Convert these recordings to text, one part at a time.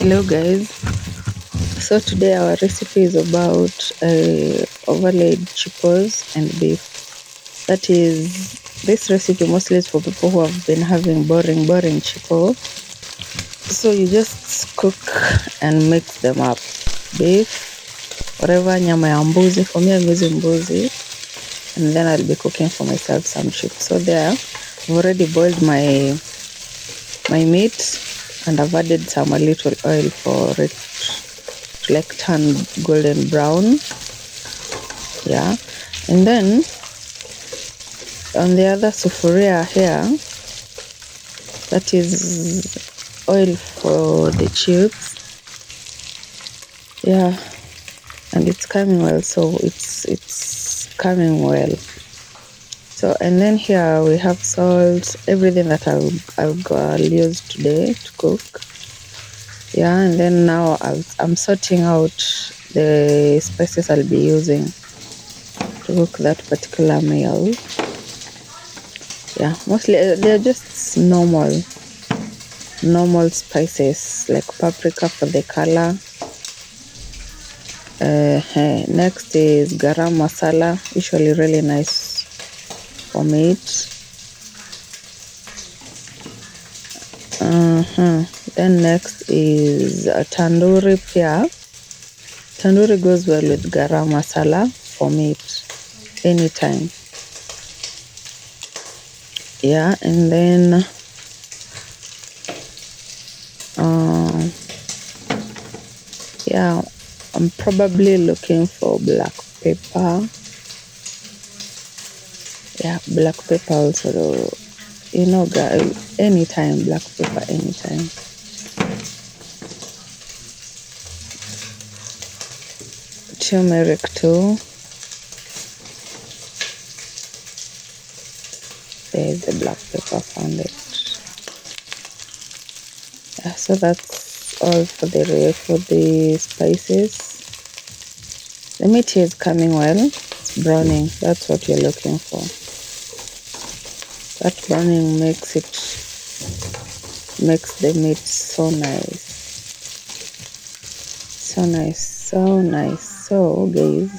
Hello guys, so today our recipe is about overlaid chippos and beef. That is, this recipe mostly is for people who have been having boring chippo. So you just cook and mix them up. Beef, whatever, nyama ya mbuzi. For me I'm using mbuzi, and then I'll be cooking for myself some chips. So there, I've already boiled my meat, and I've added a little oil for it to like turn golden brown. Yeah, and then on the other sufuria here, that is oil for the chips. Yeah, and it's coming well, so it's coming well. So, and then here we have salt, everything that I'll use today to cook. Yeah, and then now I'm sorting out the spices I'll be using to cook that particular meal. Yeah, mostly they're just normal spices like paprika for the color. Next is garam masala, usually really nice for meat. Then next is tandoori pia. Tandoori goes well with garam masala for meat anytime. Yeah, and then yeah, I'm probably looking for black pepper. Yeah, black pepper also, guys, anytime, black pepper anytime. Turmeric too. There's the black pepper, found it. Yeah, so that's all for the spices. The meat is coming well. It's browning. That's what you're looking for. That browning makes the meat so nice. So nice. So guys,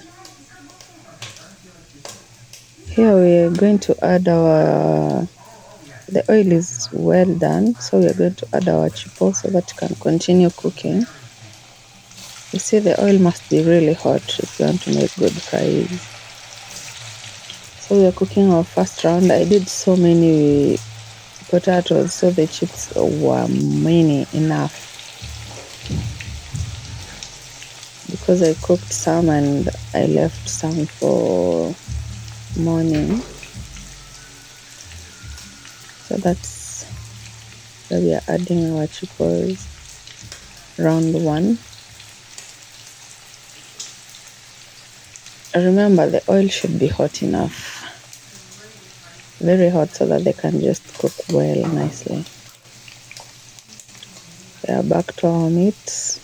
here we are going to add the oil is well done, so we are going to add our chipo so that you can continue cooking. You see, the oil must be really hot if you want to make good fries. So we are cooking our first round. I did so many potatoes, so the chips were many enough, because I cooked some and I left some for morning. So that's where we are adding our chipos, round one. Remember, the oil should be hot enough, very hot, so that they can just cook well nicely. We are back to our meat.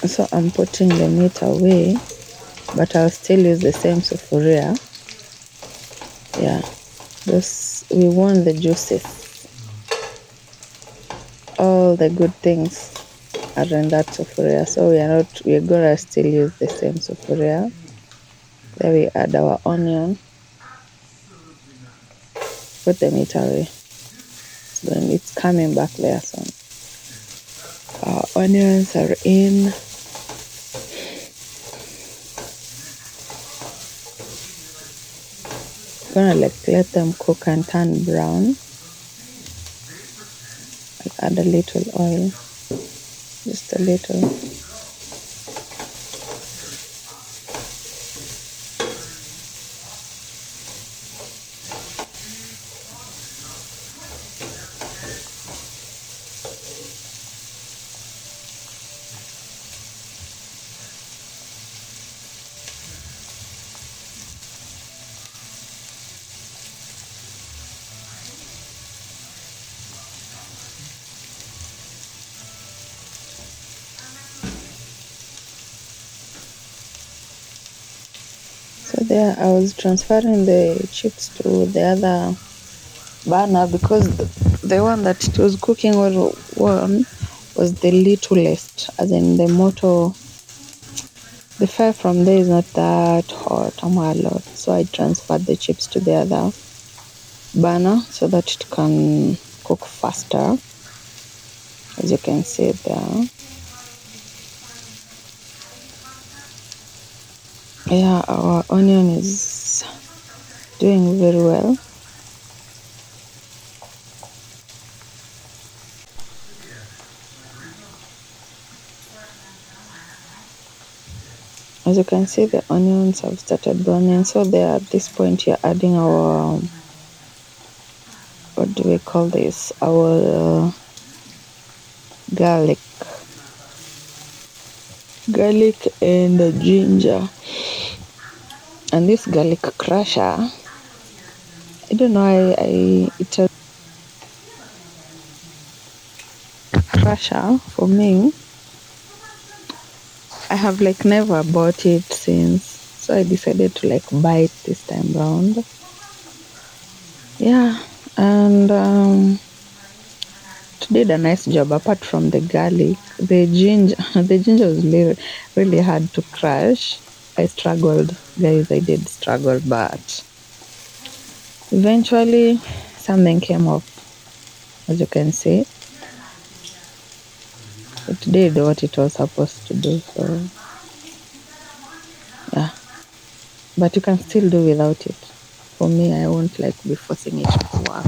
So I'm putting the meat away, but I'll still use the same sufuria. Yeah, we want the juices. All the good things are in that sufuria, so we're gonna still use the same sufuria. There we add our onion. Put the meat away. It's coming back there soon. Our onions are in. Gonna let them cook and turn brown. I'll add a little oil, just a little. So there I was transferring the chips to the other burner because the one that it was cooking on was the littlest, as in the motor, the fire from there is not that hot or a lot. So I transferred the chips to the other burner so that it can cook faster, as you can see there. Yeah, our onion is doing very well. As you can see, the onions have started browning. So there, at this point, you're adding our, what do we call this? Our garlic and ginger. And this garlic crusher, I don't know, it's a crusher for me. I have like never bought it since, so I decided to like buy it this time round. Yeah, and it did a nice job. Apart from the garlic, the ginger, the ginger was really hard to crush. I struggled, guys. I did struggle, but eventually something came up. As you can see, it did what it was supposed to do. So yeah, but you can still do without it. For me, I won't like be forcing it to work.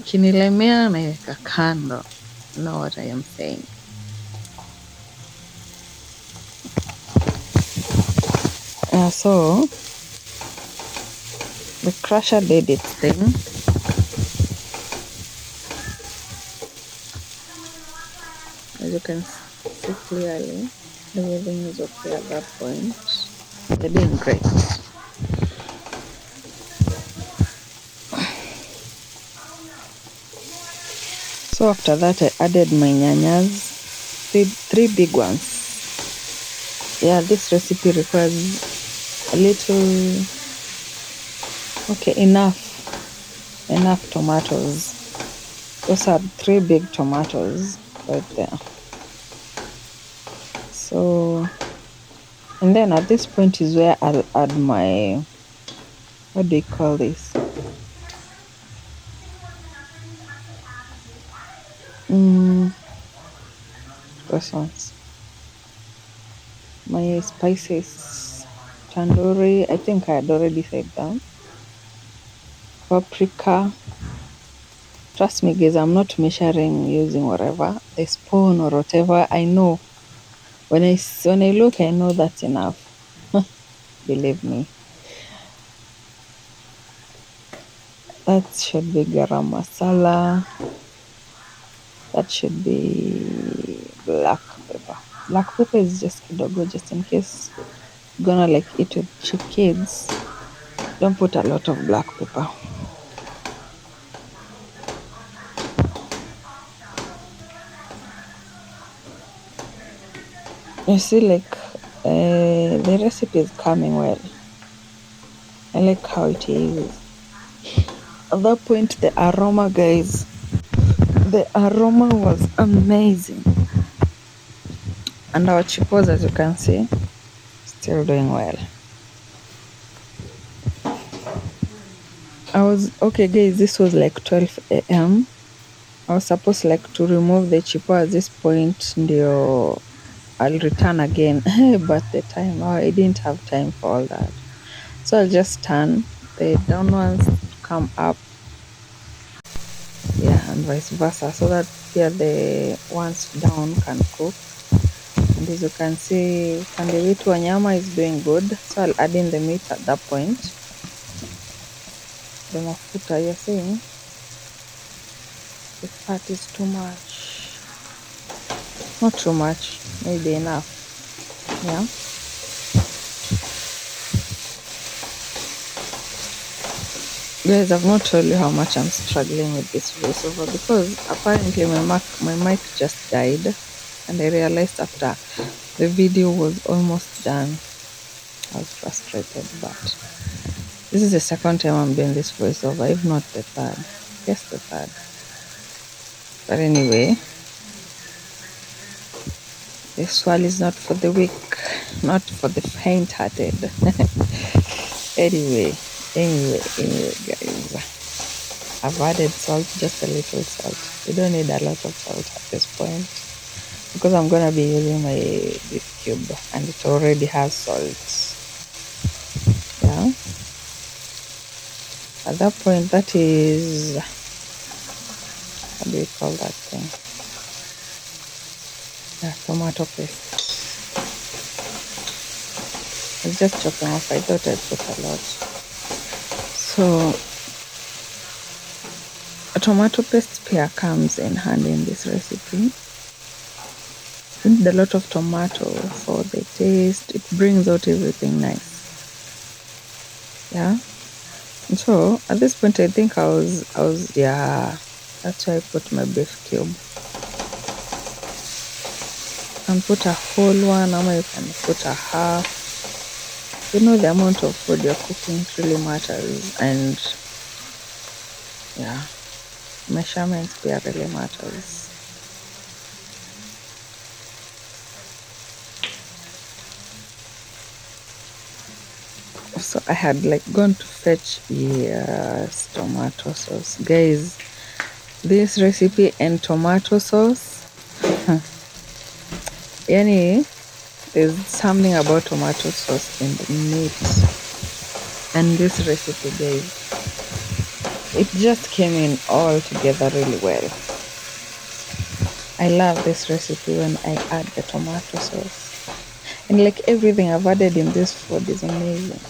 Kinilemea naweka kando. Know what I am saying? So the crusher did its thing. As you can see clearly, everything is okay at that point. They're doing great. So after that, I added my nyanyas, three big ones. Yeah, this recipe requires a little, okay, enough tomatoes. Those are 3 big tomatoes right there. So, and then at this point is where I'll add my, what do you call this? Those ones. My spices, tandoori, I think I had already said that. Paprika. Trust me guys, I'm not measuring using whatever, the spoon or whatever. I know. When I look, I know that's enough. Believe me. That should be garam masala. That should be black pepper. Black pepper is just kidogo, just in case you're gonna like eat with kids. Don't put a lot of black pepper. You see, like the recipe is coming well. I like how it is. At that point, the aroma, guys, the aroma was amazing. And our chipos, as you can see, still doing well. Okay guys, this was like 12 a.m. I was supposed like to remove the chipo at this point, ndio I'll return again. But the time, I didn't have time for all that. So I'll just turn the down ones to come up. Yeah, and vice versa, so that here the ones down can cook. And as you can see, upande wetu wa nyama is doing good. So I'll add in the meat at that point. The mafuta, you're seeing the fat is too much. Not too much, maybe enough. Yeah. Guys, I've not told you how much I'm struggling with this voiceover because apparently my mic just died, and I realized after the video was almost done. was frustrated, but this is the second time I'm doing this voiceover, if not the third. Yes, the third. But anyway, this one is not for the weak, not for the faint-hearted. anyway, guys, I've added salt, just a little salt. You don't need a lot of salt at this point because I'm gonna be using my beef cube and it already has salt. Yeah. At that point, that is, what do we call that thing? Yeah, tomato paste. I was just chopping off. I thought I'd put a lot. So, a tomato paste pia comes in handy in this recipe. You need a lot of tomato for the taste. It brings out everything nice. Yeah. And so at this point, I think I was yeah. That's why I put my beef cube. You can put a whole one, or you can put a half. You know, the amount of food you're cooking really matters, and yeah, measurements really matters. So I had like gone to fetch tomato sauce, guys. This recipe and tomato sauce, yani, there's something about tomato sauce in the meat and this recipe, guys. It just came in all together really well. I love this recipe when I add the tomato sauce. And like everything I've added in this food is amazing.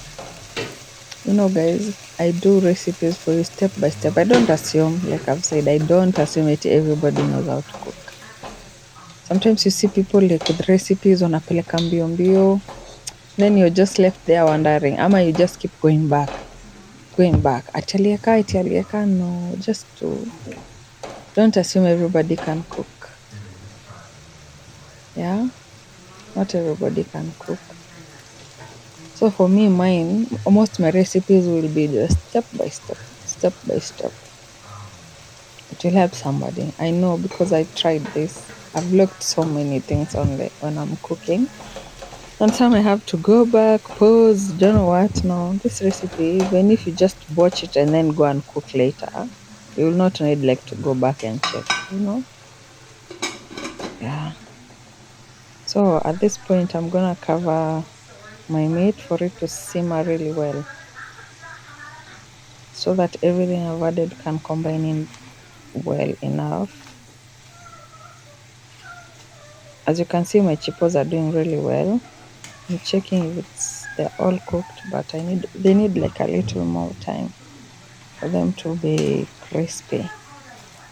You know, guys, I do recipes for you step by step. I don't assume, like I've said, I don't assume it everybody knows how to cook. Sometimes you see people like with recipes wanapeleka mbio mbio, then you're just left there wondering, ama you just keep going back. Atalieka, no, don't assume everybody can cook. Yeah, not everybody can cook. So for me, almost my recipes will be just step by step. It will help somebody. I know because I tried this. I've looked so many things when I'm cooking. Sometimes I have to go back, pause, don't know what. No, this recipe, even if you just watch it and then go and cook later, you will not need like to go back and check, you know? Yeah. So at this point, I'm gonna cover my meat for it to simmer really well so that everything I've added can combine in well enough. As you can see, my chipos are doing really well. I'm checking if they're all cooked, but they need like a little more time for them to be crispy.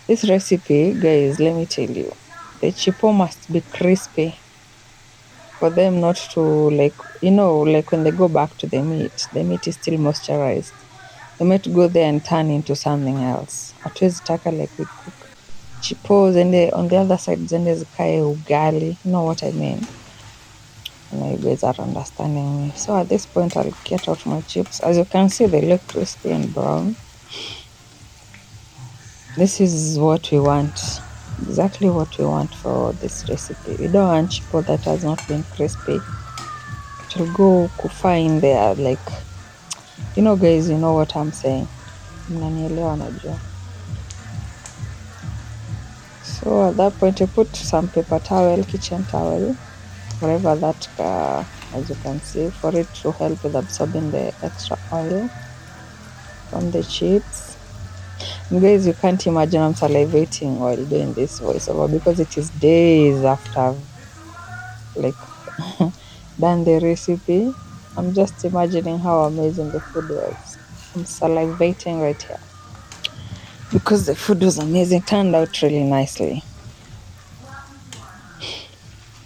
This recipe, guys, let me tell you, the chipo must be crispy for them not to like when they go back to the meat is still moisturized. They might go there and turn into something else. Hatuwezi taka like we cook chipos and on the other side zende zikae ugali. You know what I mean? I know you guys are understanding me. So at this point, I'll get out my chips. As you can see, they look crispy and brown. This is what we want. Exactly what we want for this recipe. We don't want chipo that has not been crispy. It will go kufa in there like, guys, you know what I'm saying. Mnanielewa najua. So at that point, I put some paper towel, kitchen towel, wherever that, as you can see, for it to help with absorbing the extra oil from the chips. And guys, you can't imagine I'm salivating while doing this voiceover because it is days after I've like done the recipe. I'm just imagining how amazing the food was. I'm salivating right here because the food was amazing, turned out really nicely.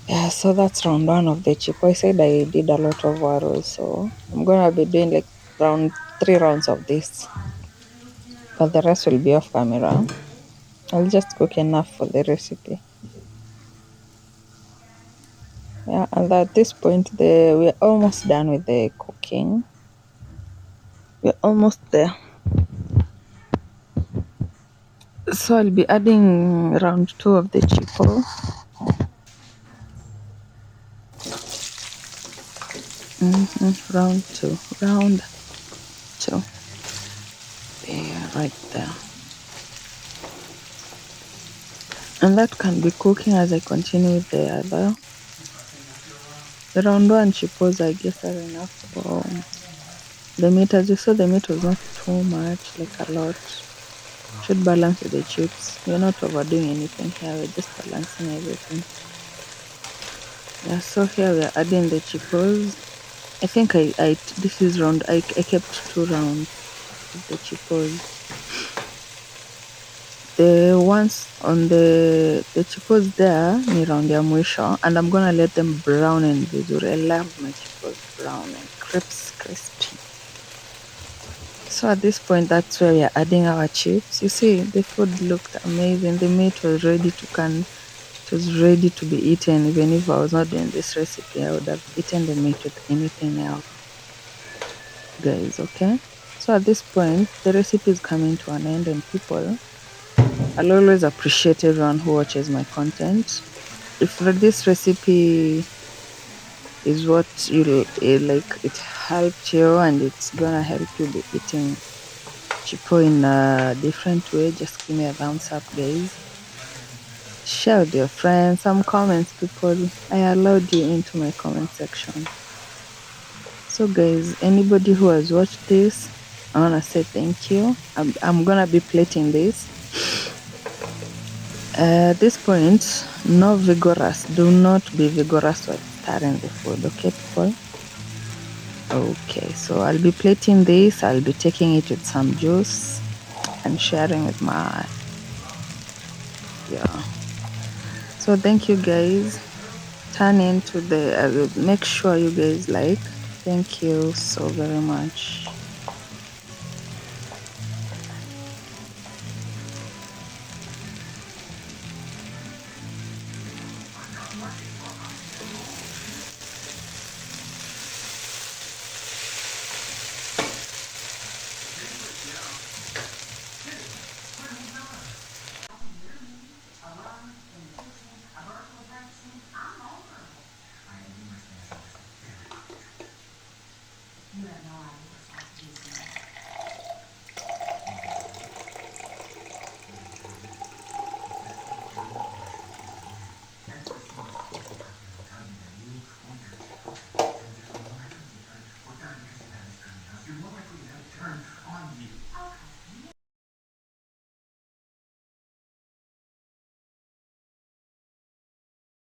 Yeah, so that's round one of the chipo. I said I did a lot of waros, so I'm gonna be doing like 3 rounds of this, but the rest will be off camera. I'll just cook enough for the recipe. Yeah, and at this point, we're almost done with the cooking. We're almost there. So I'll be adding round two of the chipo. Round two, round two. There, right there. And that can be cooking as I continue with the other. The round one chipos, I guess, are enough for the meat. As you saw, the meat was not too much, like a lot. Should balance with the chips. We're not overdoing anything here, we're just balancing everything. Yeah, so here we are adding the chipos. I think this is round, I kept two rounds of the chipos. The ones on the chipos there ni round ya mwisho, and I'm gonna let them brown and vizuri. I love my chipos brown and crispy. So at this point, that's where we are adding our chips. You see, the food looked amazing. The meat was ready to can. It was ready to be eaten. Even if I was not doing this recipe, I would have eaten the meat with anything else, guys. Okay. So at this point, the recipe is coming to an end, and people, I'll always appreciate everyone who watches my content. If this recipe is what you like, it helped you and it's gonna help you be eating chipo in a different way, just give me a thumbs up, guys. Share with your friends. Some comments, people. I allowed you into my comment section. So, guys, anybody who has watched this, I wanna say thank you. I'm gonna be plating this. At this point, no vigorous. Do not be vigorous while stirring the food, okay, people? Okay, so I'll be plating this. I'll be taking it with some juice and sharing with my, yeah. So thank you, guys. Turn into the, make sure you guys like. Thank you so very much.